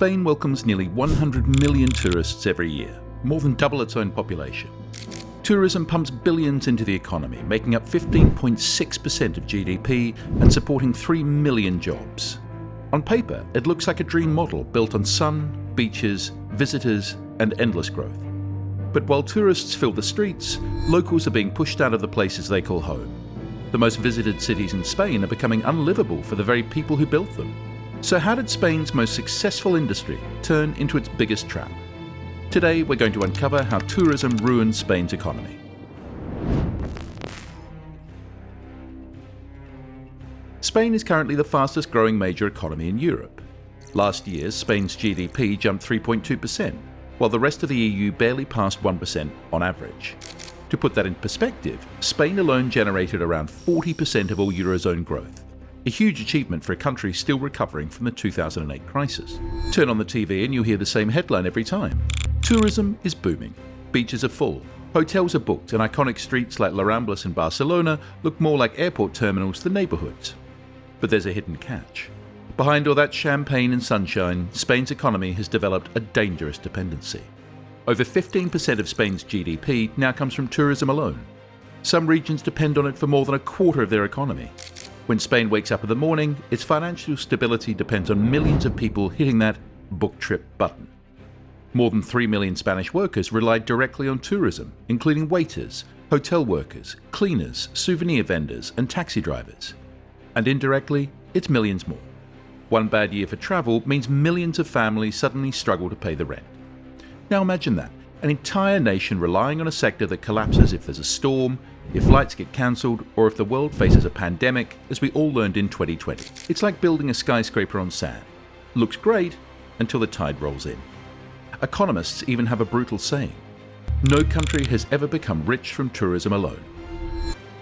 Spain welcomes nearly 100 million tourists every year, more than double its own population. Tourism pumps billions into the economy, making up 15.6% of GDP and supporting 3 million jobs. On paper, it looks like a dream model built on sun, beaches, visitors, and endless growth. But while tourists fill the streets, locals are being pushed out of the places they call home. The most visited cities in Spain are becoming unlivable for the very people who built them. So how did Spain's most successful industry turn into its biggest trap? Today, we're going to uncover how tourism ruined Spain's economy. Spain is currently the fastest growing major economy in Europe. Last year, Spain's GDP jumped 3.2%, while the rest of the EU barely passed 1% on average. To put that in perspective, Spain alone generated around 40% of all Eurozone growth, a huge achievement for a country still recovering from the 2008 crisis. Turn on the TV and you'll hear the same headline every time. Tourism is booming. Beaches are full. Hotels are booked, and iconic streets like La Ramblas in Barcelona look more like airport terminals than neighborhoods. But there's a hidden catch. Behind all that champagne and sunshine, Spain's economy has developed a dangerous dependency. Over 15% of Spain's GDP now comes from tourism alone. Some regions depend on it for more than a quarter of their economy. When Spain wakes up in the morning, its financial stability depends on millions of people hitting that book trip button. More than 3 million Spanish workers rely directly on tourism, including waiters, hotel workers, cleaners, souvenir vendors, and taxi drivers. And indirectly, it's millions more. One bad year for travel means millions of families suddenly struggle to pay the rent. Now imagine that, an entire nation relying on a sector that collapses if there's a storm, if flights get cancelled, or if the world faces a pandemic, as we all learned in 2020. It's like building a skyscraper on sand. Looks great until the tide rolls in. Economists even have a brutal saying: no country has ever become rich from tourism alone.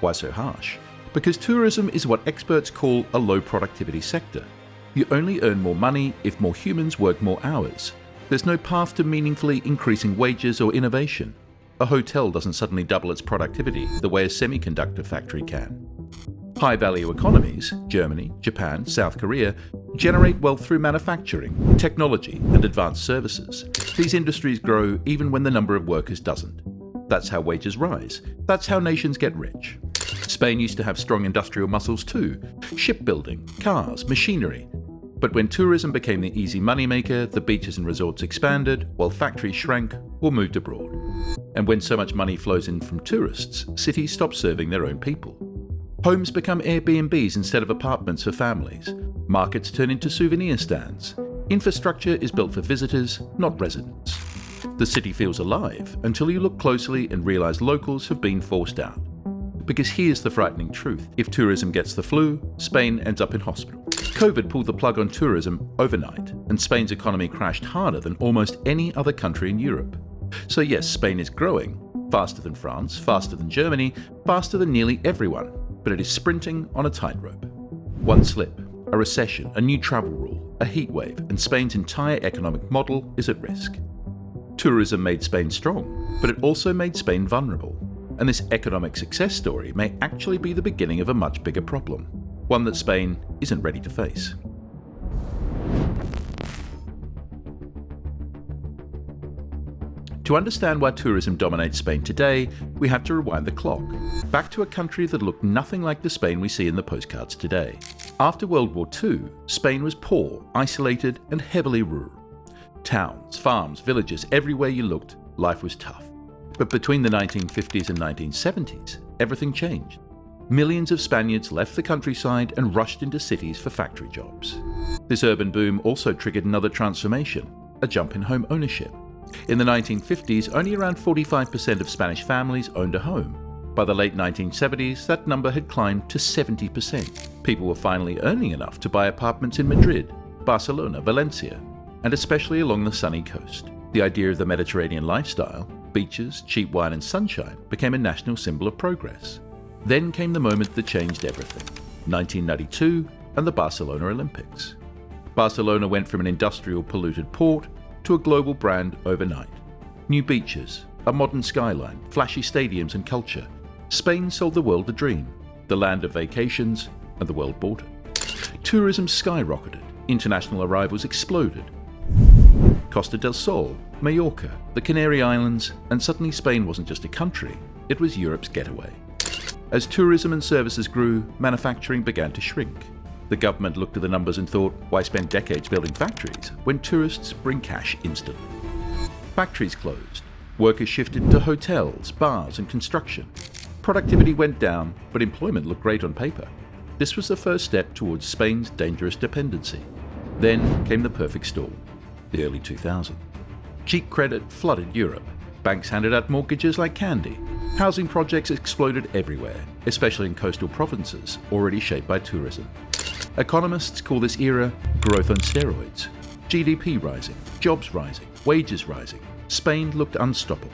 Why so harsh? Because tourism is what experts call a low productivity sector. You only earn more money if more humans work more hours. There's no path to meaningfully increasing wages or innovation. A hotel doesn't suddenly double its productivity the way a semiconductor factory can. High-value economies, Germany, Japan, South Korea, generate wealth through manufacturing, technology, and advanced services. These industries grow even when the number of workers doesn't. That's how wages rise. That's how nations get rich. Spain used to have strong industrial muscles too: shipbuilding, cars, machinery. But when tourism became the easy moneymaker, the beaches and resorts expanded, while factories shrank or moved abroad. And when so much money flows in from tourists, cities stop serving their own people. Homes become Airbnbs instead of apartments for families. Markets turn into souvenir stands. Infrastructure is built for visitors, not residents. The city feels alive until you look closely and realize locals have been forced out. Because here's the frightening truth: if tourism gets the flu, Spain ends up in hospital. COVID pulled the plug on tourism overnight, and Spain's economy crashed harder than almost any other country in Europe. So yes, Spain is growing, faster than France, faster than Germany, faster than nearly everyone, but it is sprinting on a tightrope. One slip, a recession, a new travel rule, a heatwave, and Spain's entire economic model is at risk. Tourism made Spain strong, but it also made Spain vulnerable. And this economic success story may actually be the beginning of a much bigger problem, one that Spain isn't ready to face. To understand why tourism dominates Spain today, we have to rewind the clock, back to a country that looked nothing like the Spain we see in the postcards today. After World War II, Spain was poor, isolated, and heavily rural. Towns, farms, villages, everywhere you looked, life was tough. But between the 1950s and 1970s, everything changed. Millions of Spaniards left the countryside and rushed into cities for factory jobs. This urban boom also triggered another transformation: a jump in home ownership. In the 1950s, only around 45% of Spanish families owned a home. By the late 1970s, that number had climbed to 70%. People were finally earning enough to buy apartments in Madrid, Barcelona, Valencia, and especially along the sunny coast. The idea of the Mediterranean lifestyle, beaches, cheap wine and sunshine, became a national symbol of progress. Then came the moment that changed everything: 1992 and the Barcelona Olympics. Barcelona went from an industrial polluted port to a global brand overnight. New beaches, a modern skyline, flashy stadiums and culture. Spain sold the world a dream, the land of vacations, and the world bought it. Tourism skyrocketed, international arrivals exploded. Costa del Sol, Majorca, the Canary Islands, and suddenly Spain wasn't just a country, it was Europe's getaway. As tourism and services grew, manufacturing began to shrink. The government looked at the numbers and thought, why spend decades building factories when tourists bring cash instantly? Factories closed. Workers shifted to hotels, bars, and construction. Productivity went down, but employment looked great on paper. This was the first step towards Spain's dangerous dependency. Then came the perfect storm, the early 2000s. Cheap credit flooded Europe. Banks handed out mortgages like candy. Housing projects exploded everywhere, especially in coastal provinces already shaped by tourism. Economists call this era growth on steroids. GDP rising, jobs rising, wages rising. Spain looked unstoppable.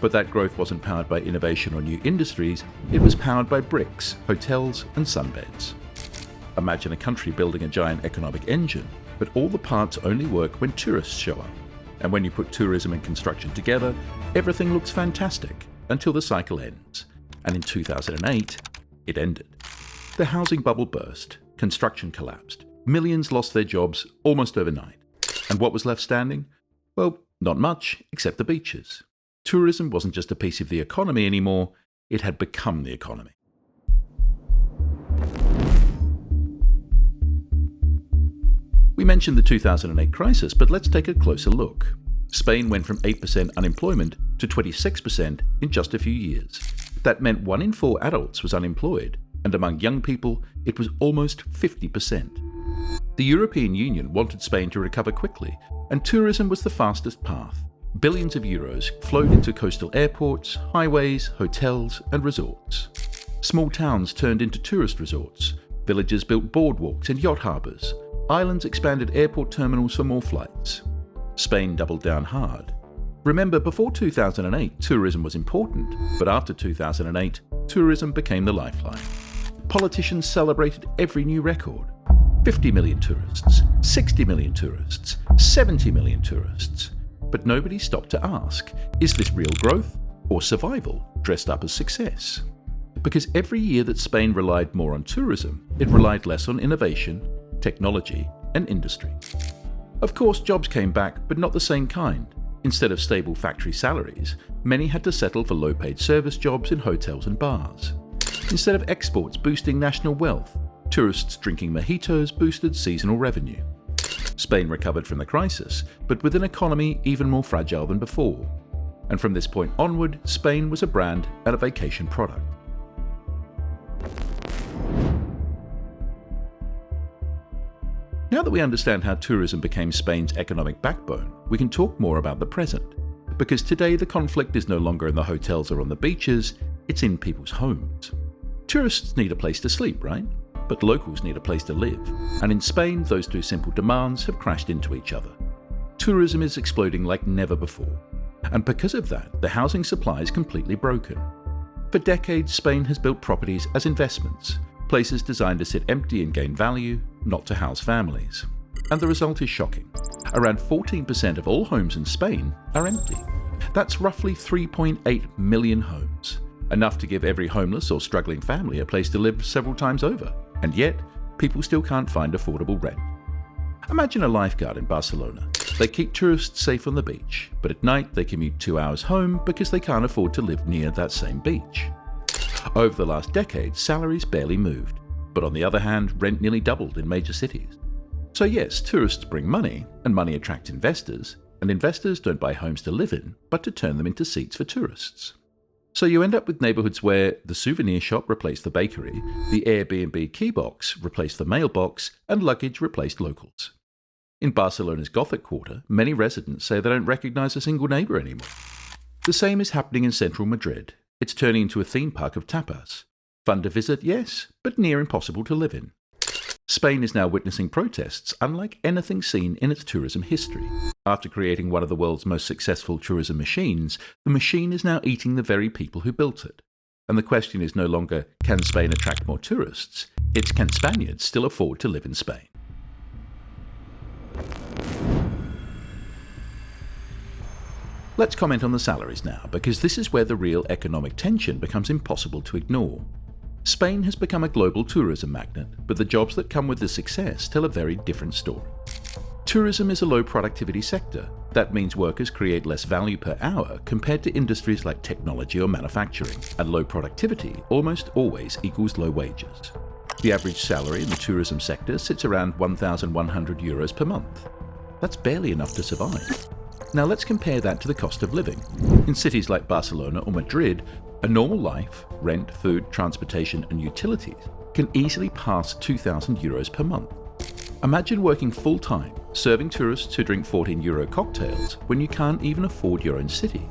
But that growth wasn't powered by innovation or new industries, it was powered by bricks, hotels, and sunbeds. Imagine a country building a giant economic engine, but all the parts only work when tourists show up. And when you put tourism and construction together, everything looks fantastic until the cycle ends. And in 2008, it ended. The housing bubble burst, construction collapsed, millions lost their jobs almost overnight. And what was left standing? Well, not much, except the beaches. Tourism wasn't just a piece of the economy anymore, it had become the economy. We mentioned the 2008 crisis, but let's take a closer look. Spain went from 8% unemployment to 26% in just a few years. That meant 1 in 4 adults was unemployed, and among young people, it was almost 50%. The European Union wanted Spain to recover quickly, and tourism was the fastest path. Billions of euros flowed into coastal airports, highways, hotels, and resorts. Small towns turned into tourist resorts. Villages built boardwalks and yacht harbours. Islands expanded airport terminals for more flights. Spain doubled down hard. Remember, before 2008, tourism was important, but after 2008, tourism became the lifeline. Politicians celebrated every new record. 50 million tourists, 60 million tourists, 70 million tourists. But nobody stopped to ask, is this real growth or survival dressed up as success? Because every year that Spain relied more on tourism, it relied less on innovation, technology, and industry. Of course, jobs came back, but not the same kind. Instead of stable factory salaries, many had to settle for low-paid service jobs in hotels and bars. Instead of exports boosting national wealth, tourists drinking mojitos boosted seasonal revenue. Spain recovered from the crisis, but with an economy even more fragile than before. And from this point onward, Spain was a brand and a vacation product. Now that we understand how tourism became Spain's economic backbone, we can talk more about the present. Because today the conflict is no longer in the hotels or on the beaches, it's in people's homes. Tourists need a place to sleep, right? But locals need a place to live. And in Spain, those two simple demands have crashed into each other. Tourism is exploding like never before. And because of that, the housing supply is completely broken. For decades, Spain has built properties as investments, places designed to sit empty and gain value, not to house families. And the result is shocking. Around 14% of all homes in Spain are empty. That's roughly 3.8 million homes. Enough to give every homeless or struggling family a place to live several times over. And yet, people still can't find affordable rent. Imagine a lifeguard in Barcelona. They keep tourists safe on the beach, but at night they commute 2 hours home because they can't afford to live near that same beach. Over the last decade, salaries barely moved, but on the other hand, rent nearly doubled in major cities. So yes, tourists bring money, and money attracts investors, and investors don't buy homes to live in, but to turn them into seats for tourists. So you end up with neighborhoods where the souvenir shop replaced the bakery, the Airbnb key box replaced the mailbox, and luggage replaced locals. In Barcelona's Gothic quarter, many residents say they don't recognize a single neighbor anymore. The same is happening in central Madrid. It's turning into a theme park of tapas. Fun to visit, yes, but near impossible to live in. Spain is now witnessing protests unlike anything seen in its tourism history. After creating one of the world's most successful tourism machines, the machine is now eating the very people who built it. And the question is no longer, can Spain attract more tourists? It's, can Spaniards still afford to live in Spain? Let's comment on the salaries now, because this is where the real economic tension becomes impossible to ignore. Spain has become a global tourism magnet, but the jobs that come with this success tell a very different story. Tourism is a low productivity sector, That means workers create less value per hour compared to industries like technology or manufacturing, and low productivity almost always equals low wages. The average salary in the tourism sector sits around €1,100 per month. That's barely enough to survive. Now let's compare that to the cost of living. In cities like Barcelona or Madrid, a normal life, rent, food, transportation and utilities, can easily pass €2,000 per month. Imagine working full-time, serving tourists who drink €14 cocktails when you can't even afford your own city.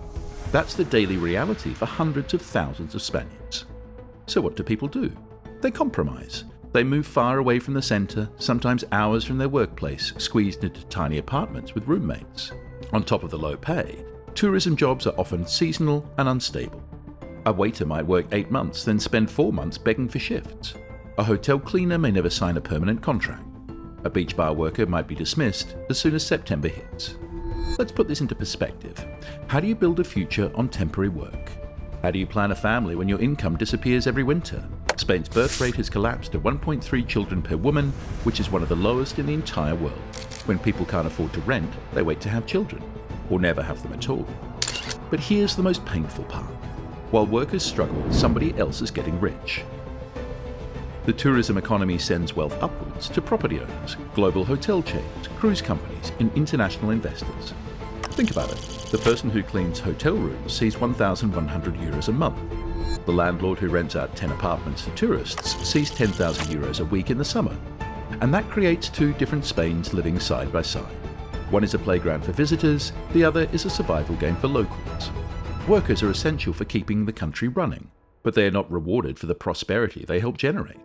That's the daily reality for hundreds of thousands of Spaniards. So what do people do? They compromise. They move far away from the centre, sometimes hours from their workplace, squeezed into tiny apartments with roommates. On top of the low pay, tourism jobs are often seasonal and unstable. A waiter might work 8 months, then spend 4 months begging for shifts. A hotel cleaner may never sign a permanent contract. A beach bar worker might be dismissed as soon as September hits. Let's put this into perspective. How do you build a future on temporary work? How do you plan a family when your income disappears every winter? Spain's birth rate has collapsed to 1.3 children per woman, which is one of the lowest in the entire world. When people can't afford to rent, they wait to have children, or never have them at all. But here's the most painful part. While workers struggle, somebody else is getting rich. The tourism economy sends wealth upwards to property owners, global hotel chains, cruise companies, and international investors. Think about it. The person who cleans hotel rooms sees €1,100 a month. The landlord who rents out 10 apartments to tourists sees €10,000 a week in the summer. And that creates two different Spains living side by side. One is a playground for visitors, the other is a survival game for locals. Workers are essential for keeping the country running, but they are not rewarded for the prosperity they help generate.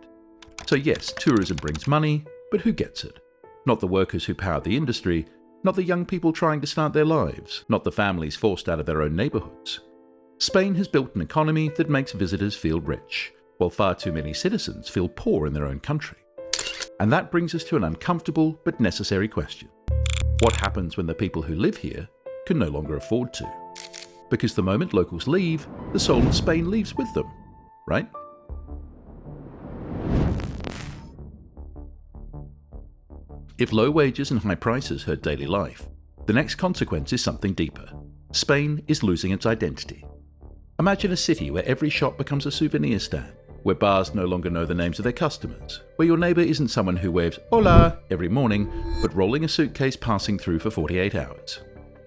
So yes, tourism brings money, but who gets it? Not the workers who power the industry, not the young people trying to start their lives, not the families forced out of their own neighbourhoods. Spain has built an economy that makes visitors feel rich, while far too many citizens feel poor in their own country. And that brings us to an uncomfortable but necessary question. What happens when the people who live here can no longer afford to? Because the moment locals leave, the soul of Spain leaves with them, right? If low wages and high prices hurt daily life, the next consequence is something deeper. Spain is losing its identity. Imagine a city where every shop becomes a souvenir stand, where bars no longer know the names of their customers, where your neighbour isn't someone who waves "Hola" every morning, but rolling a suitcase passing through for 48 hours.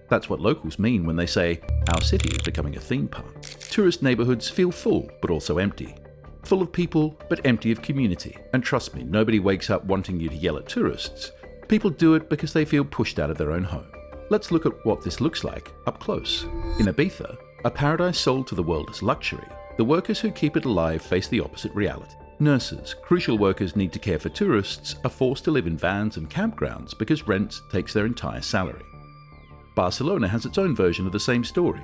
That's what locals mean when they say, our city is becoming a theme park. Tourist neighbourhoods feel full, but also empty. Full of people, but empty of community. And trust me, nobody wakes up wanting you to yell at tourists. People do it because they feel pushed out of their own home. Let's look at what this looks like up close. In Ibiza, a paradise sold to the world as luxury, the workers who keep it alive face the opposite reality. Nurses, crucial workers need to care for tourists, are forced to live in vans and campgrounds because rent takes their entire salary. Barcelona has its own version of the same story.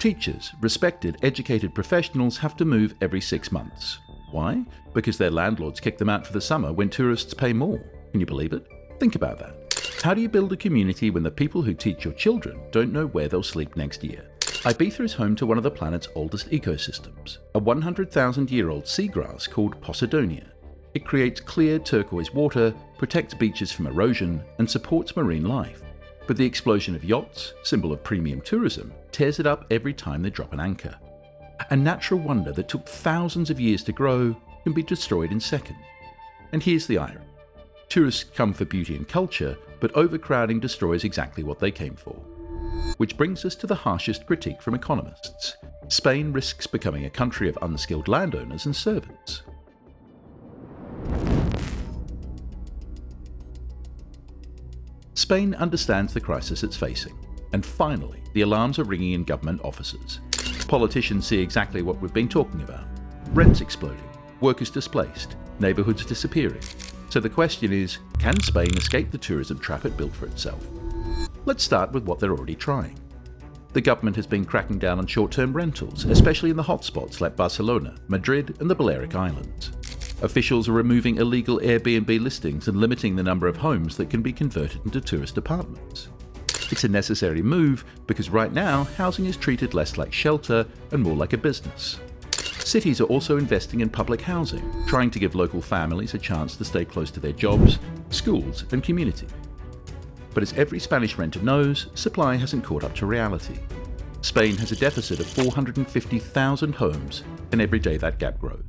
Teachers, respected, educated professionals have to move every 6 months. Why? Because their landlords kick them out for the summer when tourists pay more. Can you believe it? Think about that. How do you build a community when the people who teach your children don't know where they'll sleep next year? Ibiza is home to one of the planet's oldest ecosystems, a 100,000-year-old seagrass called Posidonia. It creates clear turquoise water, protects beaches from erosion, and supports marine life. But the explosion of yachts, symbol of premium tourism, tears it up every time they drop an anchor. A natural wonder that took thousands of years to grow can be destroyed in seconds. And here's the irony. Tourists come for beauty and culture, but overcrowding destroys exactly what they came for. Which brings us to the harshest critique from economists. Spain risks becoming a country of unskilled landowners and servants. Spain understands the crisis it's facing, and finally, the alarms are ringing in government offices. Politicians see exactly what we've been talking about. Rents exploding, workers displaced, neighbourhoods disappearing. So the question is, can Spain escape the tourism trap it built for itself? Let's start with what they're already trying. The government has been cracking down on short-term rentals, especially in the hotspots like Barcelona, Madrid and the Balearic Islands. Officials are removing illegal Airbnb listings and limiting the number of homes that can be converted into tourist apartments. It's a necessary move because right now, housing is treated less like shelter and more like a business. Cities are also investing in public housing, trying to give local families a chance to stay close to their jobs, schools and community. But as every Spanish renter knows, supply hasn't caught up to reality. Spain has a deficit of 450,000 homes, and every day that gap grows.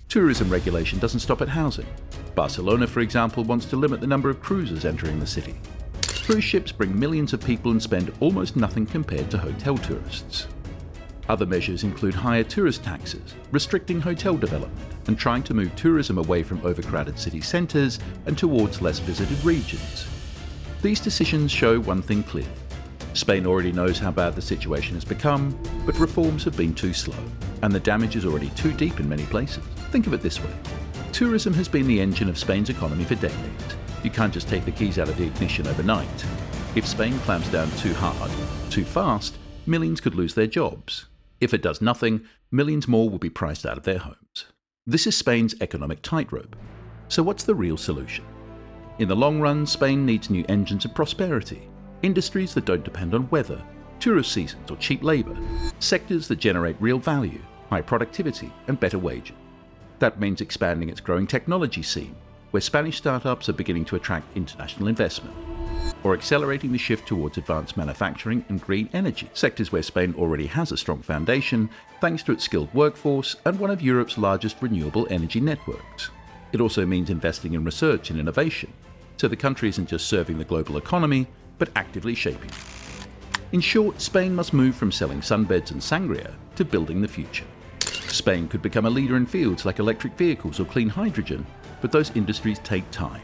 Tourism regulation doesn't stop at housing. Barcelona, for example, wants to limit the number of cruisers entering the city. Cruise ships bring millions of people and spend almost nothing compared to hotel tourists. Other measures include higher tourist taxes, restricting hotel development, and trying to move tourism away from overcrowded city centres and towards less visited regions. These decisions show one thing clearly. Spain already knows how bad the situation has become, but reforms have been too slow, and the damage is already too deep in many places. Think of it this way. Tourism has been the engine of Spain's economy for decades. You can't just take the keys out of the ignition overnight. If Spain clamps down too hard, too fast, millions could lose their jobs. If it does nothing, millions more will be priced out of their homes. This is Spain's economic tightrope. So what's the real solution? In the long run, Spain needs new engines of prosperity. Industries that don't depend on weather, tourist seasons or cheap labour. Sectors that generate real value, high productivity and better wages. That means expanding its growing technology scene, where Spanish startups are beginning to attract international investment. Or accelerating the shift towards advanced manufacturing and green energy, sectors where Spain already has a strong foundation thanks to its skilled workforce and one of Europe's largest renewable energy networks. It also means investing in research and innovation, so the country isn't just serving the global economy, but actively shaping it. In short, Spain must move from selling sunbeds and sangria to building the future. Spain could become a leader in fields like electric vehicles or clean hydrogen, but those industries take time.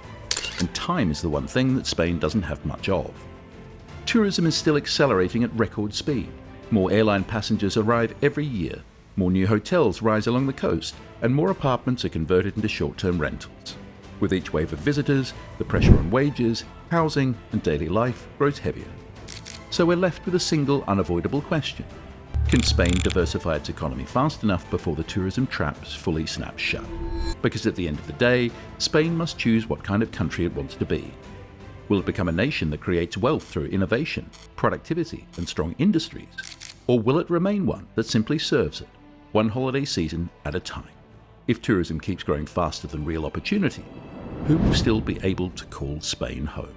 And time is the one thing that Spain doesn't have much of. Tourism is still accelerating at record speed. More airline passengers arrive every year, more new hotels rise along the coast, and more apartments are converted into short-term rentals. With each wave of visitors, the pressure on wages, housing, and daily life grows heavier. So we're left with a single unavoidable question. Can Spain diversify its economy fast enough before the tourism traps fully snap shut? Because at the end of the day, Spain must choose what kind of country it wants to be. Will it become a nation that creates wealth through innovation, productivity, and strong industries? Or will it remain one that simply serves it, one holiday season at a time? If tourism keeps growing faster than real opportunity, who will still be able to call Spain home?